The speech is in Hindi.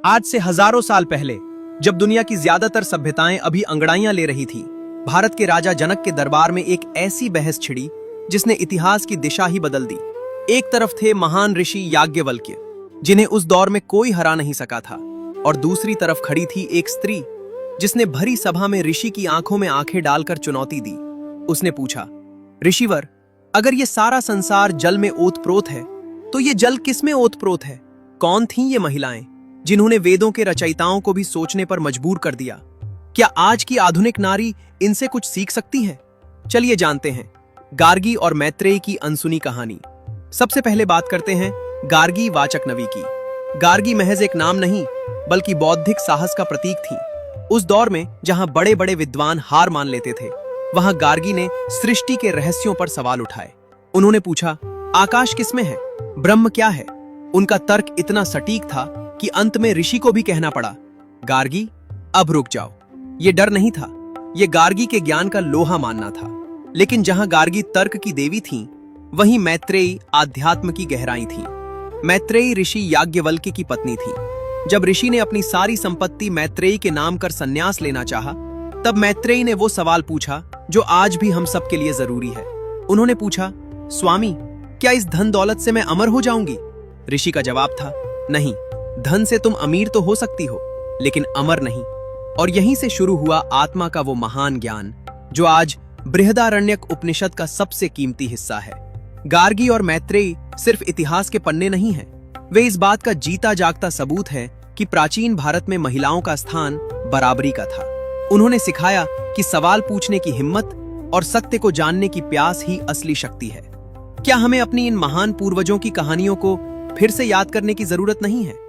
आज से हजारों साल पहले, जब दुनिया की ज्यादातर सभ्यताएं अभी अंगड़ाइयां ले रही थी, भारत के राजा जनक के दरबार में एक ऐसी बहस छिड़ी जिसने इतिहास की दिशा ही बदल दी। एक तरफ थे महान ऋषि याज्ञवल्क्य, जिन्हें उस दौर में कोई हरा नहीं सका था, और दूसरी तरफ खड़ी थी एक स्त्री जिसने भरी सभा में ऋषि की आंखों में आंखें डालकर चुनौती दी। उसने पूछा, ऋषिवर, अगर ये सारा संसार जल में ओतप्रोत है तो ये जल किसमें ओतप्रोत है? कौन थीं ये महिलाएं जिन्होंने वेदों के रचयिताओं को भी सोचने पर मजबूर कर दिया? क्या आज की आधुनिक नारी इनसे कुछ सीख सकती है? चलिए जानते हैं गार्गी और मैत्रेयी की अनसुनी कहानी। सबसे पहले बात करते हैं गार्गी वाचकनवी की। गार्गी महज एक नाम नहीं, बल्कि बौद्धिक साहस का प्रतीक थी। उस दौर में जहां बड़े बड़े विद्वान हार मान लेते थे, वहां गार्गी ने सृष्टि के रहस्यों पर सवाल उठाए। उन्होंने पूछा, आकाश किसमें है? ब्रह्म क्या है? उनका तर्क इतना सटीक था कि अंत में ऋषि को भी कहना पड़ा, गार्गी, अब रुक जाओ। ये डर नहीं था, ये गार्गी के ज्ञान का लोहा मानना था। लेकिन जहां गार्गी तर्क की देवी थीं, वहीं मैत्रेयी आध्यात्म की गहराई थी। मैत्रेयी ऋषि याज्ञवल्क्य की पत्नी थी। जब ऋषि ने अपनी सारी संपत्ति मैत्रेयी के नाम कर संन्यास लेना चाहा, तब मैत्रेयी ने वो सवाल पूछा जो आज भी हम सब के लिए जरूरी है। उन्होंने पूछा, स्वामी, क्या इस धन दौलत से मैं अमर हो जाऊंगी? ऋषि का जवाब था, नहीं, धन से तुम अमीर तो हो सकती हो, लेकिन अमर नहीं। और यहीं से शुरू हुआ आत्मा का वो महान ज्ञान जो आज बृहदारण्यक उपनिषद का सबसे कीमती हिस्सा है। गार्गी और मैत्रेयी सिर्फ इतिहास के पन्ने नहीं हैं, वे इस बात का जीता जागता सबूत है कि प्राचीन भारत में महिलाओं का स्थान बराबरी का था। उन्होंने सिखाया कि सवाल पूछने की हिम्मत और सत्य को जानने की प्यास ही असली शक्ति है। क्या हमें अपनी इन महान पूर्वजों की कहानियों को फिर से याद करने की जरूरत नहीं है?